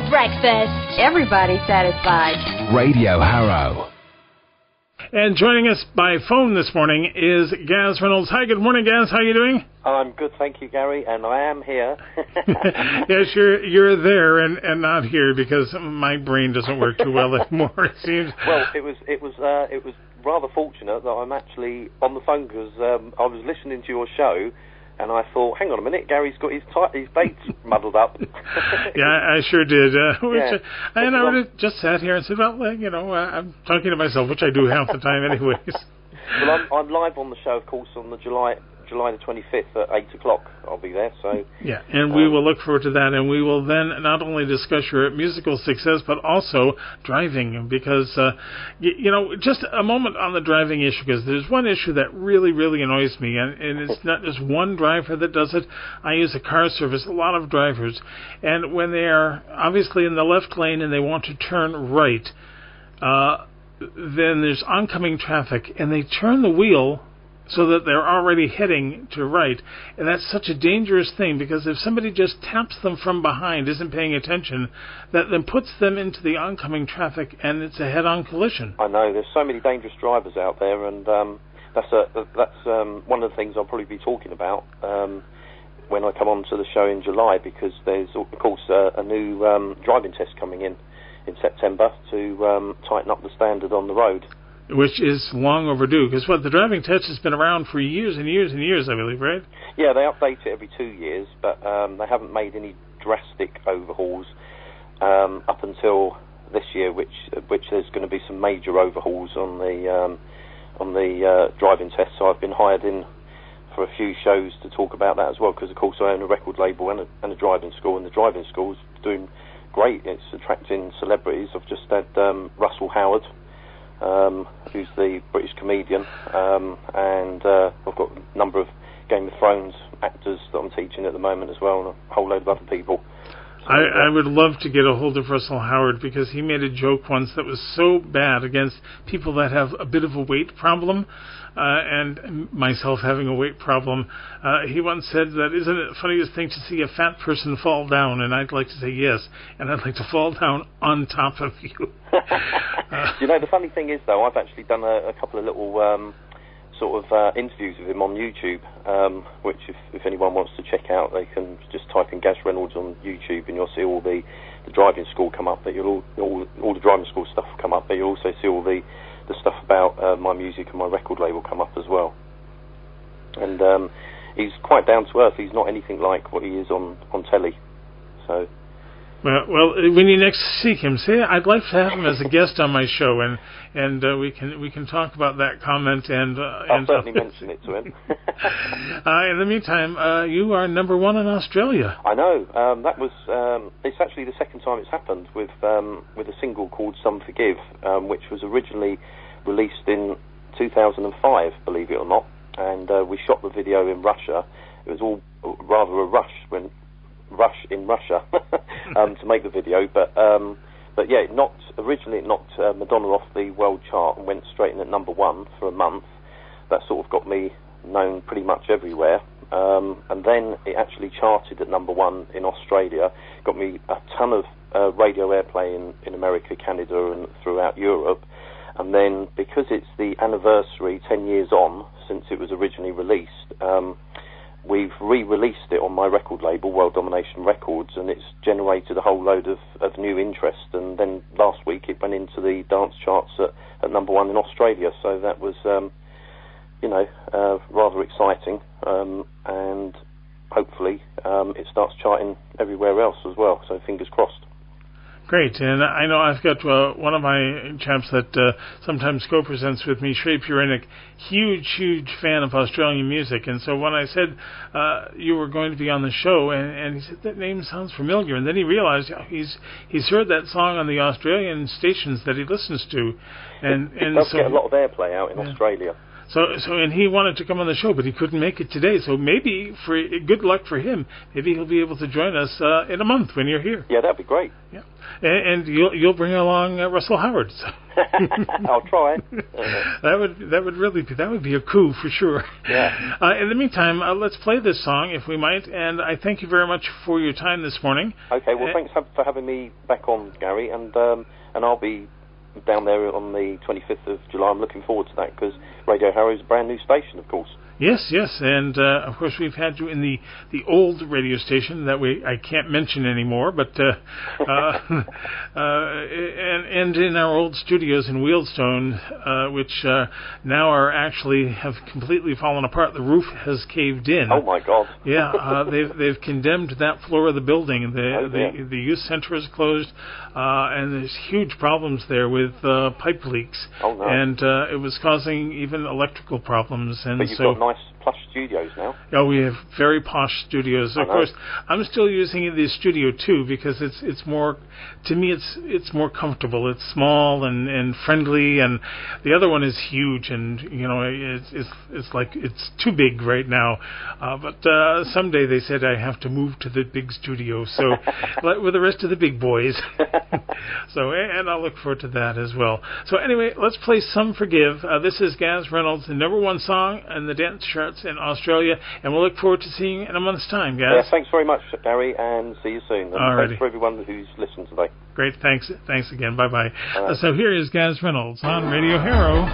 breakfast. Everybody satisfied. Radio Harrow. And joining us by phone this morning is Gaz Reynolds. Hi, good morning, Gaz. How are you doing? I'm good, thank you, Gary, and I am here. Yes, you're there and not here because my brain doesn't work too well anymore, it seems. Well, it was rather fortunate that I'm actually on the phone because I was listening to your show. And I thought, hang on a minute, Gary's got his dates muddled up. Yeah, I sure did. And I would have just sat here and said, well, I'm talking to myself, which I do half the time anyways. Well, I'm live on the show, of course, on the July the 25th at 8 o'clock. I'll be there, so... Yeah, and we will look forward to that, and we will then not only discuss your musical success, but also driving, because, just a moment on the driving issue, because there's one issue that really, really annoys me, and it's not just one driver that does it. I use a car service, a lot of drivers, and when they are obviously in the left lane and they want to turn right, then there's oncoming traffic, and they turn the wheel so that they're already heading to right. And that's such a dangerous thing, because if somebody just taps them from behind, isn't paying attention, that then puts them into the oncoming traffic, and it's a head-on collision. I know, there's so many dangerous drivers out there, and that's one of the things I'll probably be talking about when I come on to the show in July, because there's, of course, a new driving test coming in September to tighten up the standard on the road. Which is long overdue, because the driving test has been around for years and years and years, I believe, right? Yeah, they update it every 2 years, but they haven't made any drastic overhauls up until this year, which there's going to be some major overhauls on the driving test. So I've been hired in for a few shows to talk about that as well, because of course I own a record label and a driving school, and the driving school's doing great. It's attracting celebrities. I've just had Russell Howard, who's the British comedian, and I've got a number of Game of Thrones actors that I'm teaching at the moment as well, and a whole load of other people. So, I would love to get a hold of Russell Howard, because he made a joke once that was so bad against people that have a bit of a weight problem, and myself having a weight problem. He once said that, isn't it the funniest thing to see a fat person fall down? And I'd like to say yes, and I'd like to fall down on top of you. The funny thing is, though, I've actually done a couple of little interviews with him on YouTube, which if anyone wants to check out, they can just type in Gaz Reynolds on YouTube, and you'll see all the driving school come up. But all the driving school stuff come up, but you'll also see all the stuff about my music and my record label come up as well. And he's quite down to earth. He's not anything like what he is on telly. So. Well, when you next see him, say I'd like to have him as a guest on my show, and we can talk about that comment and I'll certainly mention it to him. In the meantime, you are number one in Australia. I know. That was it's actually the second time it's happened with a single called "Some Forgive," which was originally released in 2005, believe it or not, and we shot the video in Russia. It was all rather a rush in Russia to make the video, but yeah, it knocked Madonna off the world chart and went straight in at number one for a month. That sort of got me known pretty much everywhere, and then it actually charted at number one in Australia, got me a ton of radio airplay in America, Canada, and throughout Europe. And then, because it's the anniversary 10 years on since it was originally released, we've re-released it on my record label, World Domination Records, and it's generated a whole load of new interest. And then last week it went into the dance charts at number one in Australia, so that was, rather exciting. And hopefully it starts charting everywhere else as well, so fingers crossed. Great, and I know I've got one of my chaps that sometimes co-presents with me, Shrey Purinic, huge fan of Australian music, and so when I said you were going to be on the show, and he said, that name sounds familiar, and then he realized he's heard that song on the Australian stations that he listens to. And it does get a lot of airplay out in Australia. So, and he wanted to come on the show, but he couldn't make it today. So maybe, for good luck for him, maybe he'll be able to join us in a month when you're here. Yeah, that'd be great. Yeah, and you'll bring along Russell Howard. So. I'll try. That would be a coup for sure. Yeah. In the meantime, let's play this song if we might. And I thank you very much for your time this morning. Okay. Well, thanks for having me back on, Gary, and I'll be down there on the 25th of July. I'm looking forward to that because Radio Harrow is a brand new station, of course. Yes, and of course we've had you in the old radio station that I can't mention anymore, but and in our old studios in Wealdstone, which now have completely fallen apart. The roof has caved in. Oh my God! Yeah, they've condemned that floor of the building. The youth center is closed, and there's huge problems there with pipe leaks. Oh no! And it was causing even electrical problems. And but you've got nice plush studios now. Oh, we have very posh studios. Of course, I'm still using the Studio 2 because it's more, to me, it's more comfortable. It's small and friendly, and the other one is huge, and it's like it's too big right now. But someday they said I have to move to the big studio, so with the rest of the big boys. So, and I'll look forward to that as well. So anyway, let's play Some Forgive. This is Gaz Reynolds, the #1 song in the dance charts in Australia, and we'll look forward to seeing you in a month's time, Gaz. Yeah, thanks very much, Gary, and see you soon. And thanks for everyone who's listened today. Great, thanks again. Bye-bye. So here is Gaz Reynolds on Radio Harrow.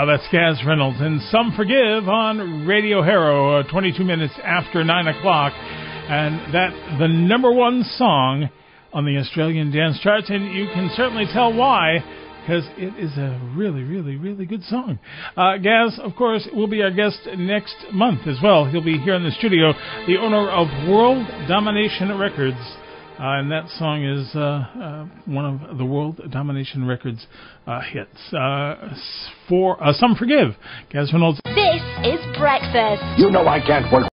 That's Gaz Reynolds and Some Forgive on Radio Harrow, 22 minutes after 9 o'clock. And that the number one song on the Australian dance charts, and you can certainly tell why, because it is a really, really, really good song. Gaz, of course, will be our guest next month as well. He'll be here in the studio, the owner of World Domination Records. And that song is one of the World Domination Records hits. For Some Forgive, Gaz Reynolds. This is Breakfast. You know I can't work